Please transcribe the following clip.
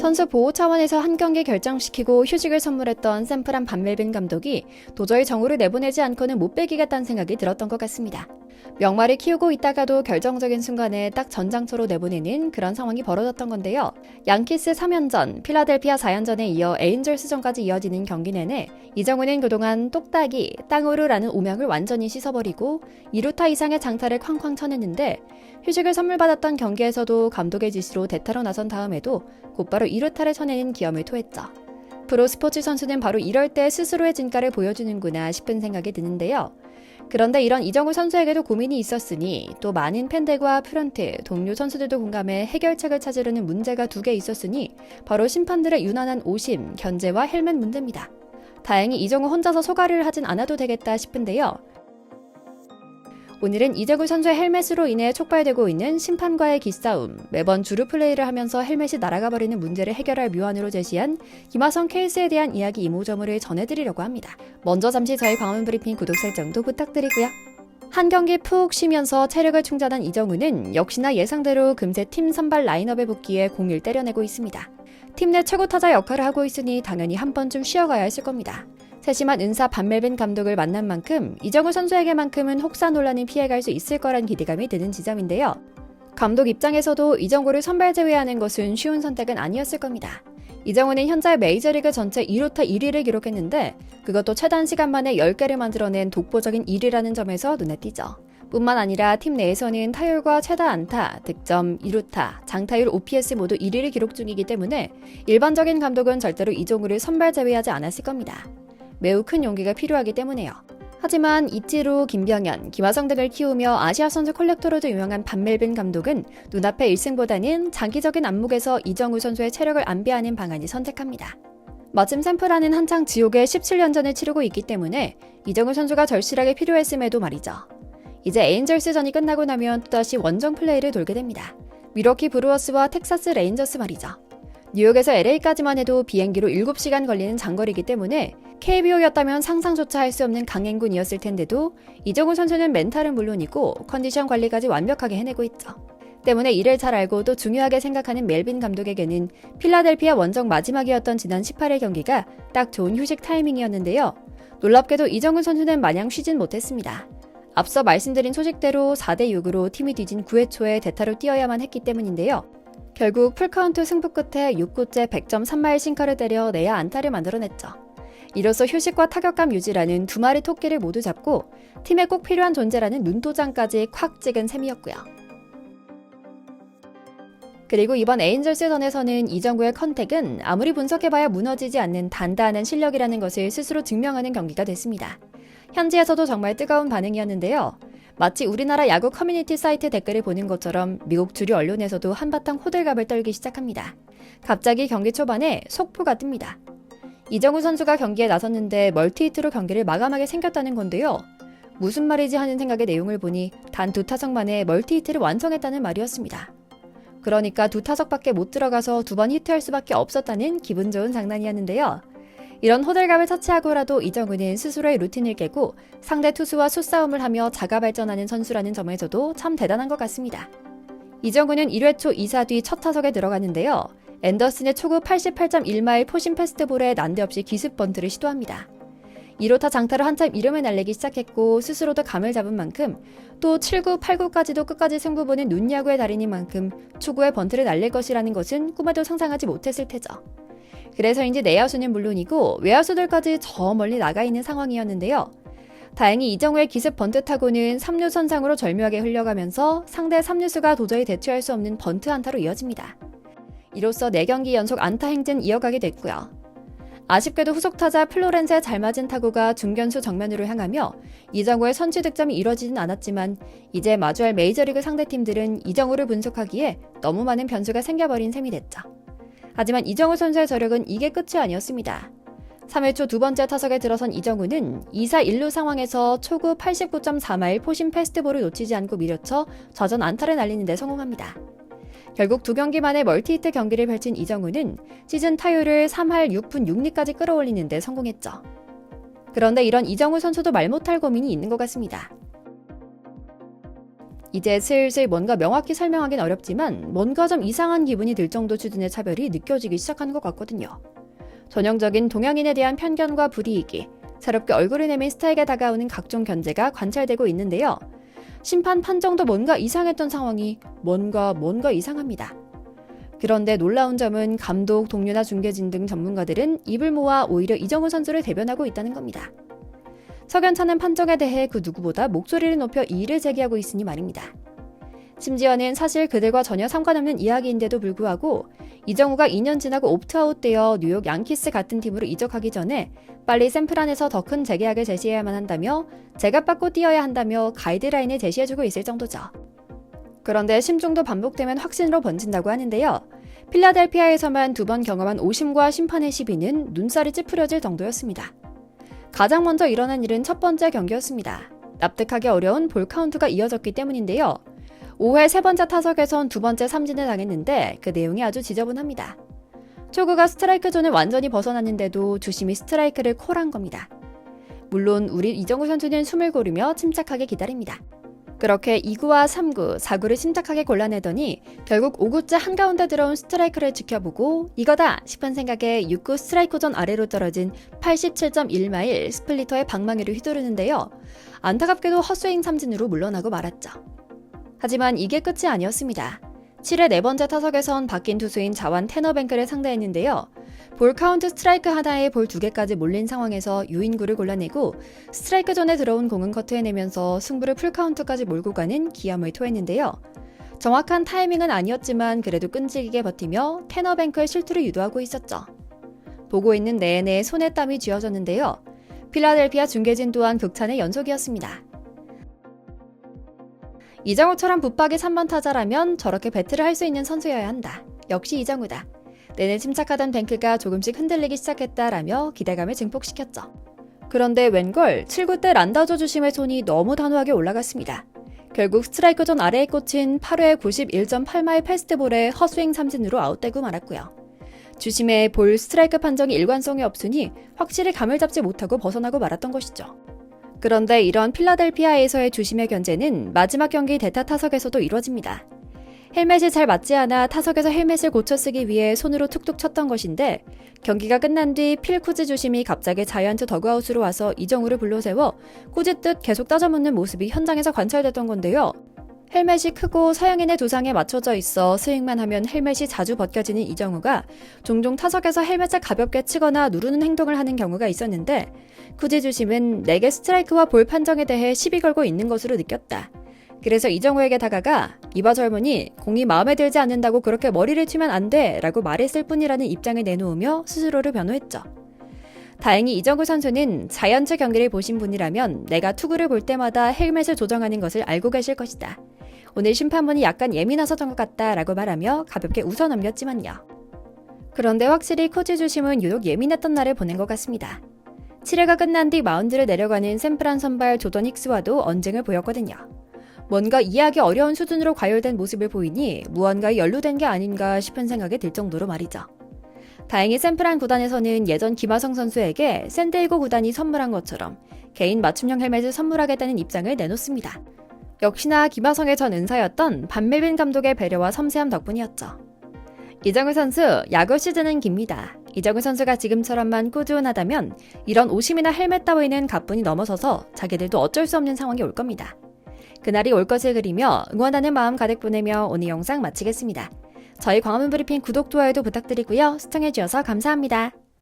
선수 보호 차원에서 한 경기 결정시키고 휴식을 선물했던 샘프란 반멜빈 감독이 도저히 정우를 내보내지 않고는 못 빼기겠다는 생각이 들었던 것 같습니다. 명마를 키우고 있다가도 결정적인 순간에 딱 전장터로 내보내는 그런 상황이 벌어졌던 건데요. 양키스 3연전, 필라델피아 4연전에 이어 에인절스전까지 이어지는 경기 내내 이정우는 그동안 똑딱이, 땅오르라는 오명을 완전히 씻어버리고 2루타 이상의 장타를 쾅쾅 쳐냈는데 휴식을 선물받았던 경기에서도 감독의 지시로 대타로 나선 다음에도 곧바로 2루타를 쳐내는 기염을 토했죠. 프로 스포츠 선수는 바로 이럴 때 스스로의 진가를 보여주는구나 싶은 생각이 드는데요. 그런데 이런 이정우 선수에게도 고민이 있었으니 또 많은 팬들과 프런트, 동료 선수들도 공감해 해결책을 찾으려는 문제가 두 개 있었으니 바로 심판들의 유난한 오심, 견제와 헬멧 문제입니다. 다행히 이정우 혼자서 소가리를 하진 않아도 되겠다 싶은데요. 오늘은 이정우 선수의 헬멧으로 인해 촉발되고 있는 심판과의 기싸움, 매번 주루 플레이를 하면서 헬멧이 날아가 버리는 문제를 해결할 묘안으로 제시한 김하성 케이스에 대한 이야기 이모저모를 전해드리려고 합니다. 먼저 잠시 저희 광화문 브리핑 구독 설정도 부탁드리고요. 한 경기 푹 쉬면서 체력을 충전한 이정우는 역시나 예상대로 금세 팀 선발 라인업에 복귀해 공을 때려내고 있습니다. 팀 내 최고 타자 역할을 하고 있으니 당연히 한 번쯤 쉬어가야 했을 겁니다. 세심한 은사 반멜빈 감독을 만난 만큼 이정우 선수에게만큼은 혹사 논란이 피해갈 수 있을 거란 기대감이 드는 지점인데요. 감독 입장에서도 이정우를 선발 제외하는 것은 쉬운 선택은 아니었을 겁니다. 이정우는 현재 메이저리그 전체 2루타 1위를 기록했는데 그것도 최단 시간 만에 10개를 만들어낸 독보적인 1위라는 점에서 눈에 띄죠. 뿐만 아니라 팀 내에서는 타율과 최다 안타, 득점, 2루타, 장타율 OPS 모두 1위를 기록 중이기 때문에 일반적인 감독은 절대로 이정우를 선발 제외하지 않았을 겁니다. 매우 큰 용기가 필요하기 때문에요. 하지만 이치로, 김병현, 김하성 등을 키우며 아시아 선수 컬렉터로도 유명한 반멜빈 감독은 눈앞의 1승보다는 장기적인 안목에서 이정우 선수의 체력을 안배하는 방안을 선택합니다. 마침 샘프라는 한창 지옥의 17연전을 치르고 있기 때문에 이정우 선수가 절실하게 필요했음에도 말이죠. 이제 에인절스전이 끝나고 나면 또다시 원정 플레이를 돌게 됩니다. 밀워키 브루어스와 텍사스 레인저스 말이죠. 뉴욕에서 LA까지만 해도 비행기로 7시간 걸리는 장거리이기 때문에 KBO였다면 상상조차 할 수 없는 강행군이었을 텐데도 이정우 선수는 멘탈은 물론이고 컨디션 관리까지 완벽하게 해내고 있죠. 때문에 이를 잘 알고 또 중요하게 생각하는 멜빈 감독에게는 필라델피아 원정 마지막이었던 지난 18일 경기가 딱 좋은 휴식 타이밍이었는데요. 놀랍게도 이정우 선수는 마냥 쉬진 못했습니다. 앞서 말씀드린 소식대로 4대6으로 팀이 뒤진 9회 초에 대타로 뛰어야만 했기 때문인데요. 결국 풀카운트 승부 끝에 6구째 100점 3마일 싱커를 때려 내야 안타를 만들어냈죠. 이로써 휴식과 타격감 유지라는 두 마리 토끼를 모두 잡고 팀에 꼭 필요한 존재라는 눈도장까지 콱 찍은 셈이었고요. 그리고 이번 에인절스전에서는 이정우의 컨택은 아무리 분석해봐야 무너지지 않는 단단한 실력이라는 것을 스스로 증명하는 경기가 됐습니다. 현지에서도 정말 뜨거운 반응이었는데요. 마치 우리나라 야구 커뮤니티 사이트 댓글을 보는 것처럼 미국 주류 언론에서도 한바탕 호들갑을 떨기 시작합니다. 갑자기 경기 초반에 속보가 뜹니다. 이정우 선수가 경기에 나섰는데 멀티히트로 경기를 마감하게 생겼다는 건데요. 무슨 말이지 하는 생각의 내용을 보니 단 2타석 만에 멀티히트를 완성했다는 말이었습니다. 그러니까 2타석밖에 못 들어가서 2번 히트할 수밖에 없었다는 기분 좋은 장난이었는데요. 이런 호들갑을 차치하고라도 이정우는 스스로의 루틴을 깨고 상대 투수와 수싸움을 하며 자가 발전하는 선수라는 점에서도 참 대단한 것 같습니다. 이정우는 1회 초 2사 뒤 첫 타석에 들어갔는데요. 앤더슨의 초구 88.1마일 포심 패스트볼에 난데없이 기습 번트를 시도합니다. 2루타 장타로 한참 이름을 날리기 시작했고 스스로도 감을 잡은 만큼 또 7구, 8구까지도 끝까지 승부 보는 눈야구의 달인인 만큼 초구에 번트를 날릴 것이라는 것은 꿈에도 상상하지 못했을 테죠. 그래서인지 내야수는 물론이고 외야수들까지 저 멀리 나가 있는 상황이었는데요. 다행히 이정우의 기습 번트 타구는 3루 선상으로 절묘하게 흘러가면서 상대 3루수가 도저히 대처할 수 없는 번트 안타로 이어집니다. 이로써 4경기 연속 안타 행진 이어가게 됐고요. 아쉽게도 후속타자 플로렌스의 잘 맞은 타구가 중견수 정면으로 향하며 이정우의 선취 득점이 이뤄지진 않았지만 이제 마주할 메이저리그 상대팀들은 이정우를 분석하기에 너무 많은 변수가 생겨버린 셈이 됐죠. 하지만 이정우 선수의 저력은 이게 끝이 아니었습니다. 3회 초 두 번째 타석에 들어선 이정우는 2사 1루 상황에서 초구 89.4마일 포심 패스트볼을 놓치지 않고 밀어쳐 좌전 안타를 날리는 데 성공합니다. 결국 2경기 만에 멀티히트 경기를 펼친 이정우는 시즌 타율을 3할 6푼 6리까지 끌어올리는 데 성공했죠. 그런데 이런 이정우 선수도 말 못할 고민이 있는 것 같습니다. 이제 슬슬 뭔가 명확히 설명하긴 어렵지만 뭔가 좀 이상한 기분이 들 정도 수준의 차별이 느껴지기 시작한 것 같거든요. 전형적인 동양인에 대한 편견과 불이익이, 새롭게 얼굴을 내민 스타에게 다가오는 각종 견제가 관찰되고 있는데요. 심판 판정도 뭔가 이상했던 상황이 뭔가 이상합니다. 그런데 놀라운 점은 감독, 동료나 중계진 등 전문가들은 입을 모아 오히려 이정우 선수를 대변하고 있다는 겁니다. 석연찮은 판정에 대해 그 누구보다 목소리를 높여 이의를 제기하고 있으니 말입니다. 심지어는 사실 그들과 전혀 상관없는 이야기인데도 불구하고 이정우가 2년 지나고 옵트아웃되어 뉴욕 양키스 같은 팀으로 이적하기 전에 빨리 샌프란에서 더 큰 재계약을 제시해야만 한다며 제값받고 뛰어야 한다며 가이드라인을 제시해주고 있을 정도죠. 그런데 심중도 반복되면 확신으로 번진다고 하는데요. 필라델피아에서만 2번 경험한 오심과 심판의 시비는 눈살이 찌푸려질 정도였습니다. 가장 먼저 일어난 일은 첫 번째 경기였습니다. 납득하기 어려운 볼 카운트가 이어졌기 때문인데요. 5회 세 번째 타석에선 두 번째 삼진을 당했는데 그 내용이 아주 지저분합니다. 초구가 스트라이크 존을 완전히 벗어났는데도 주심이 스트라이크를 콜한 겁니다. 물론 우리 이정우 선수는 숨을 고르며 침착하게 기다립니다. 그렇게 2구와 3구, 4구를 침착하게 골라내더니 결국 5구째 한가운데 들어온 스트라이크를 지켜보고 이거다 싶은 생각에 6구 스트라이크 존 아래로 떨어진 87.1마일 스플리터의 방망이를 휘두르는데요. 안타깝게도 헛스윙 삼진으로 물러나고 말았죠. 하지만 이게 끝이 아니었습니다. 7회 네 번째 타석에선 바뀐 투수인 자완 테너뱅크를 상대했는데요. 볼 카운트 스트라이크 하나에 볼 2개까지 몰린 상황에서 유인구를 골라내고 스트라이크 존에 들어온 공은 커트해내면서 승부를 풀카운트까지 몰고 가는 기염을 토했는데요. 정확한 타이밍은 아니었지만 그래도 끈질기게 버티며 테너뱅크의 실투를 유도하고 있었죠. 보고 있는 내내 손에 땀이 쥐어졌는데요. 필라델피아 중계진 또한 극찬의 연속이었습니다. 이정우처럼 붙박이 3번 타자라면 저렇게 배틀을 할 수 있는 선수여야 한다. 역시 이정우다. 내내 침착하던 뱅크가 조금씩 흔들리기 시작했다라며 기대감을 증폭시켰죠. 그런데 웬걸 7구 때 란다조 주심의 손이 너무 단호하게 올라갔습니다. 결국 스트라이크 존 아래에 꽂힌 8회 91.8마일 패스트볼에 헛스윙 삼진으로 아웃되고 말았고요. 주심의 볼 스트라이크 판정이 일관성이 없으니 확실히 감을 잡지 못하고 벗어나고 말았던 것이죠. 그런데 이런 필라델피아에서의 주심의 견제는 마지막 경기 대타 타석에서도 이뤄집니다. 헬멧이 잘 맞지 않아 타석에서 헬멧을 고쳐 쓰기 위해 손으로 툭툭 쳤던 것인데 경기가 끝난 뒤 필 쿠즈 주심이 갑자기 자이언트 더그아웃으로 와서 이정우를 불러세워 꾸짖듯 계속 따져묻는 모습이 현장에서 관찰됐던 건데요. 헬멧이 크고 서양인의 두상에 맞춰져 있어 스윙만 하면 헬멧이 자주 벗겨지는 이정우가 종종 타석에서 헬멧을 가볍게 치거나 누르는 행동을 하는 경우가 있었는데 쿠즈 주심은 내게 스트라이크와 볼 판정에 대해 시비 걸고 있는 것으로 느꼈다. 그래서 이정우에게 다가가 이봐 젊은이 공이 마음에 들지 않는다고 그렇게 머리를 치면 안 돼 라고 말했을 뿐이라는 입장을 내놓으며 스스로를 변호했죠. 다행히 이정우 선수는 자이언츠 경기를 보신 분이라면 내가 투구를 볼 때마다 헬멧을 조정하는 것을 알고 계실 것이다. 오늘 심판분이 약간 예민하셨던 것 같다 라고 말하며 가볍게 웃어 넘겼지만요. 그런데 확실히 코치 주심은 유독 예민했던 날을 보낸 것 같습니다. 7회가 끝난 뒤 마운드를 내려가는 샌프란 선발 조던 힉스와도 언쟁을 보였거든요. 뭔가 이해하기 어려운 수준으로 과열된 모습을 보이니 무언가에 연루된 게 아닌가 싶은 생각이 들 정도로 말이죠. 다행히 샌프란 구단에서는 예전 김하성 선수에게 샌디에이고 구단이 선물한 것처럼 개인 맞춤형 헬멧을 선물하겠다는 입장을 내놓습니다. 역시나 김하성의 전 은사였던 반멜빈 감독의 배려와 섬세함 덕분이었죠. 이정우 선수, 야구 시즌은 깁니다. 이정우 선수가 지금처럼만 꾸준하다면 이런 오심이나 헬멧 따위는 가뿐히 넘어서서 자기들도 어쩔 수 없는 상황이 올 겁니다. 그날이 올 것을 그리며 응원하는 마음 가득 보내며 오늘 영상 마치겠습니다. 저희 광화문 브리핑 구독, 좋아요도 부탁드리고요. 시청해주셔서 감사합니다.